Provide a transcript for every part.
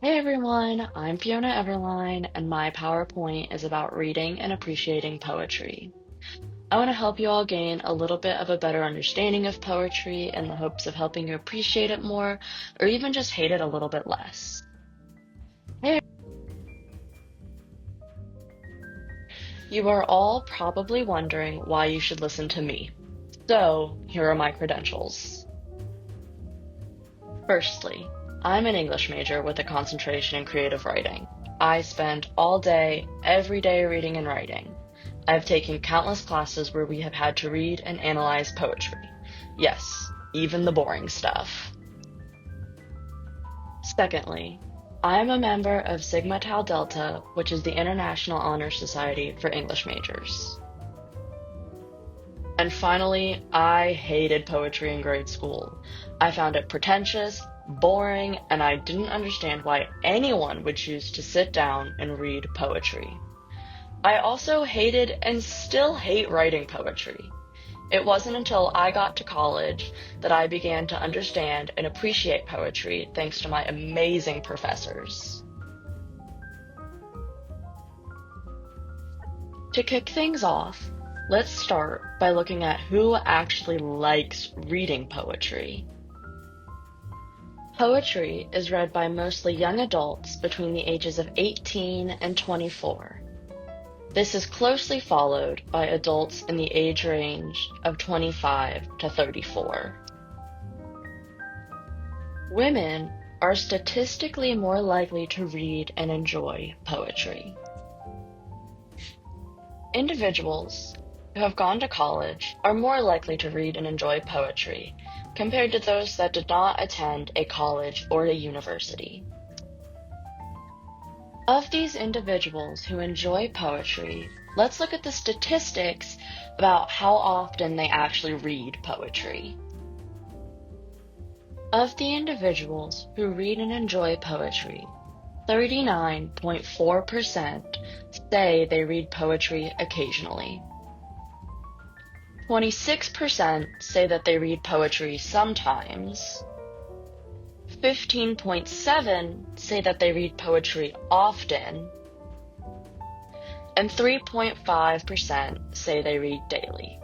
Hey everyone, I'm Fiona Everline, and my PowerPoint is about reading and appreciating poetry. I want to help you all gain a little bit of a better understanding of poetry in the hopes of helping you appreciate it more, or even just hate it a little bit less. Hey, you are all probably wondering why you should listen to me. So, here are my credentials. Firstly, I'm an English major with a concentration in creative writing. I spend all day, every day reading and writing. I've taken countless classes where we have had to read and analyze poetry. Yes, even the boring stuff. Secondly, I'm a member of Sigma Tau Delta, which is the International Honor Society for English majors. And finally, I hated poetry in grade school. I found it pretentious, boring, and I didn't understand why anyone would choose to sit down and read poetry. I also hated and still hate writing poetry. It wasn't until I got to college that I began to understand and appreciate poetry thanks to my amazing professors. To kick things off, let's start by looking at who actually likes reading poetry. Poetry is read by mostly young adults between the ages of 18 and 24. This is closely followed by adults in the age range of 25 to 34. Women are statistically more likely to read and enjoy poetry. Individuals who have gone to college are more likely to read and enjoy poetry compared to those that did not attend a college or a university. Of these individuals who enjoy poetry, let's look at the statistics about how often they actually read poetry. Of the individuals who read and enjoy poetry, 39.4% say they read poetry occasionally. 26% say that they read poetry sometimes. 15.7% say that they read poetry often. And 3.5% say they read daily.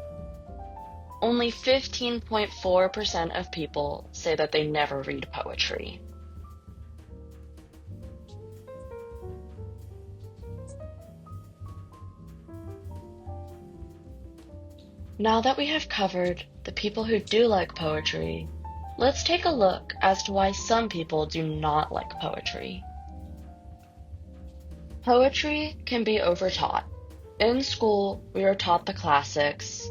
Only 15.4% of people say that they never read poetry. Now that we have covered the people who do like poetry, let's take a look as to why some people do not like poetry. Poetry can be overtaught. In school, we are taught the classics,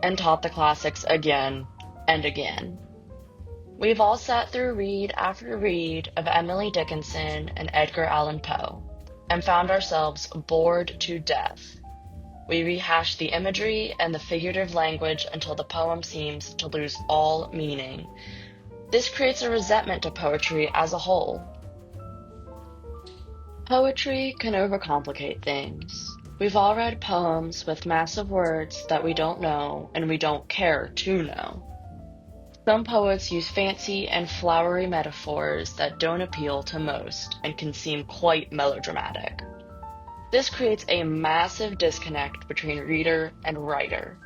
and taught the classics again and again. We've all sat through read after read of Emily Dickinson and Edgar Allan Poe, and found ourselves bored to death. We rehash the imagery and the figurative language until the poem seems to lose all meaning. This creates a resentment to poetry as a whole. Poetry can overcomplicate things. We've all read poems with massive words that we don't know and we don't care to know. Some poets use fancy and flowery metaphors that don't appeal to most and can seem quite melodramatic. This creates a massive disconnect between reader and writer.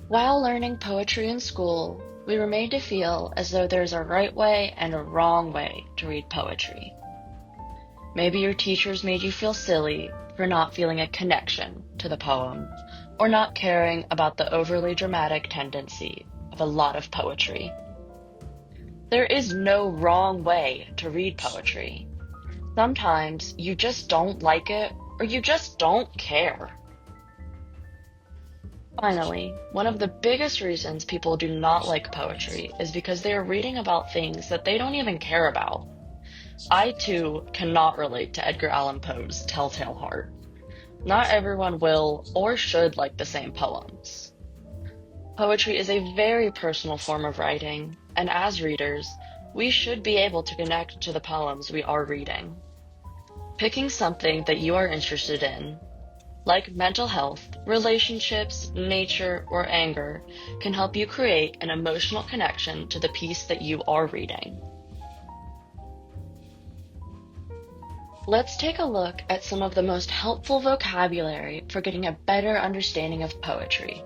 While learning poetry in school, we were made to feel as though there's a right way and a wrong way to read poetry. Maybe your teachers made you feel silly for not feeling a connection to the poem, or not caring about the overly dramatic tendency of a lot of poetry. There is no wrong way to read poetry. Sometimes you just don't like it, or you just don't care. Finally, one of the biggest reasons people do not like poetry is because they are reading about things that they don't even care about. I, too, cannot relate to Edgar Allan Poe's Telltale Heart. Not everyone will or should like the same poems. Poetry is a very personal form of writing, and as readers, we should be able to connect to the poems we are reading. Picking something that you are interested in, like mental health, relationships, nature, or anger, can help you create an emotional connection to the piece that you are reading. Let's take a look at some of the most helpful vocabulary for getting a better understanding of poetry.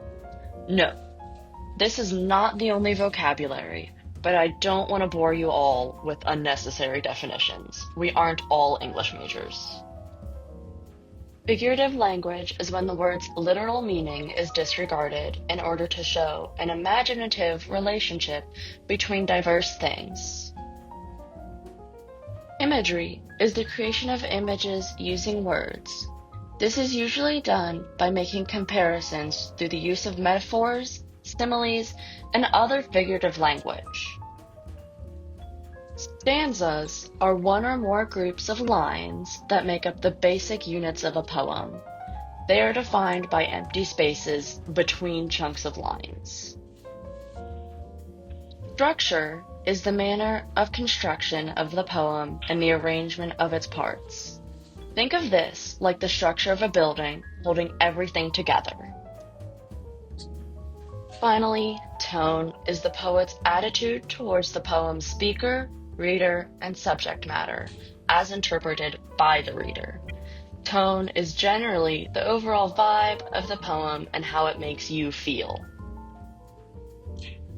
Note, this is not the only vocabulary, but I don't want to bore you all with unnecessary definitions. We aren't all English majors. Figurative language is when the word's literal meaning is disregarded in order to show an imaginative relationship between diverse things. Imagery is the creation of images using words. This is usually done by making comparisons through the use of metaphors, similes, and other figurative language. Stanzas are one or more groups of lines that make up the basic units of a poem. They are defined by empty spaces between chunks of lines. Structure is the manner of construction of the poem and the arrangement of its parts. Think of this like the structure of a building holding everything together. Finally, tone is the poet's attitude towards the poem's speaker, reader, and subject matter, as interpreted by the reader. Tone is generally the overall vibe of the poem and how it makes you feel.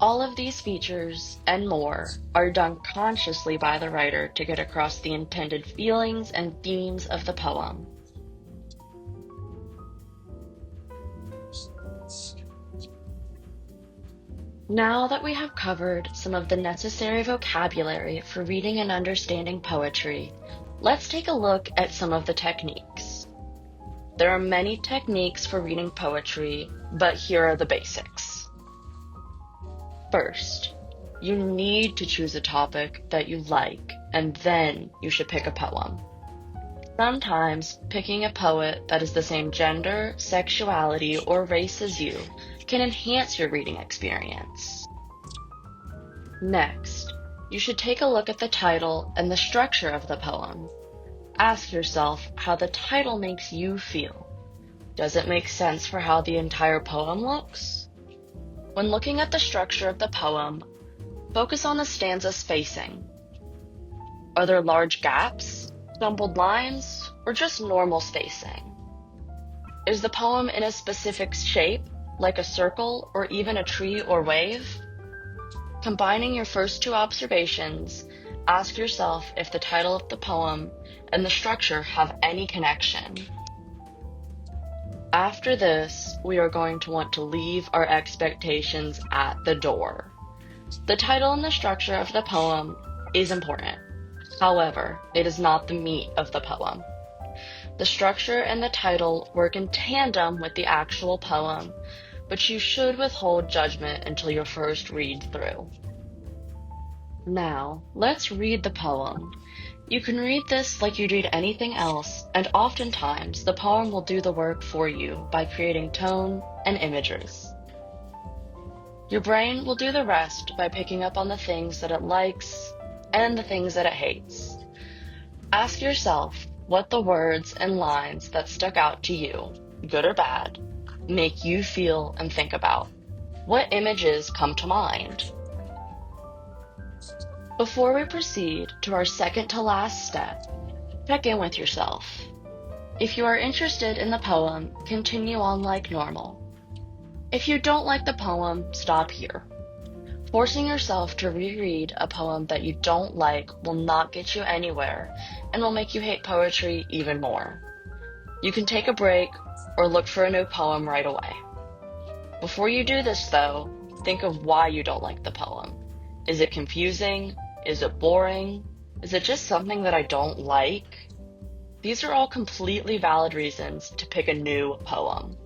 All of these features and more are done consciously by the writer to get across the intended feelings and themes of the poem. Now that we have covered some of the necessary vocabulary for reading and understanding poetry, let's take a look at some of the techniques. There are many techniques for reading poetry, but here are the basics. First, you need to choose a topic that you like, and then you should pick a poem. Sometimes picking a poet that is the same gender, sexuality, or race as you can enhance your reading experience. Next, you should take a look at the title and the structure of the poem. Ask yourself how the title makes you feel. Does it make sense for how the entire poem looks? When looking at the structure of the poem, focus on the stanza spacing. Are there large gaps, jumbled lines, or just normal spacing? Is the poem in a specific shape, like a circle or even a tree or wave? Combining your first two observations, ask yourself if the title of the poem and the structure have any connection. After this, we are going to want to leave our expectations at the door. The title and the structure of the poem is important. However, it is not the meat of the poem. The structure and the title work in tandem with the actual poem, but you should withhold judgment until your first read through. Now, let's read the poem. You can read this like you'd read anything else, and oftentimes the poem will do the work for you by creating tone and images. Your brain will do the rest by picking up on the things that it likes and the things that it hates. Ask yourself what the words and lines that stuck out to you, good or bad, make you feel and think about. What images come to mind? Before we proceed to our second to last step, check in with yourself. If you are interested in the poem, continue on like normal. If you don't like the poem, stop here. Forcing yourself to reread a poem that you don't like will not get you anywhere and will make you hate poetry even more. You can take a break or look for a new poem right away. Before you do this, though, think of why you don't like the poem. Is it confusing? Is it boring? Is it just something that I don't like? These are all completely valid reasons to pick a new poem.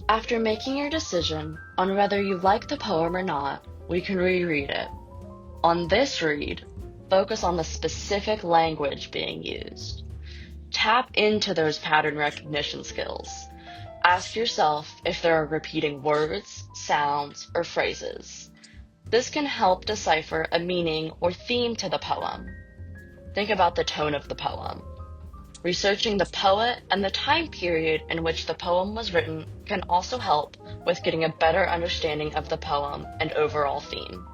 After making your decision on whether you like the poem or not, we can reread it. On this read, focus on the specific language being used. Tap into those pattern recognition skills. Ask yourself if there are repeating words, sounds, or phrases. This can help decipher a meaning or theme to the poem. Think about the tone of the poem. Researching the poet and the time period in which the poem was written can also help with getting a better understanding of the poem and overall theme.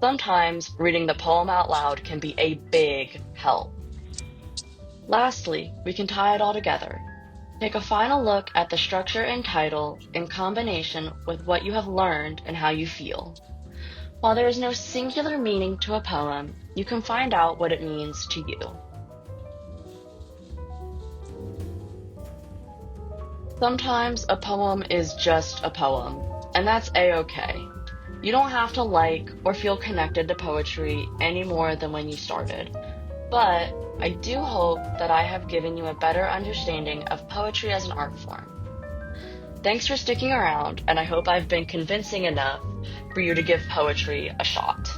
Sometimes reading the poem out loud can be a big help. Lastly, we can tie it all together. Take a final look at the structure and title in combination with what you have learned and how you feel. While there is no singular meaning to a poem, you can find out what it means to you. Sometimes a poem is just a poem, and that's a-okay. You don't have to like or feel connected to poetry any more than when you started. But I do hope that I have given you a better understanding of poetry as an art form. Thanks for sticking around, and I hope I've been convincing enough for you to give poetry a shot.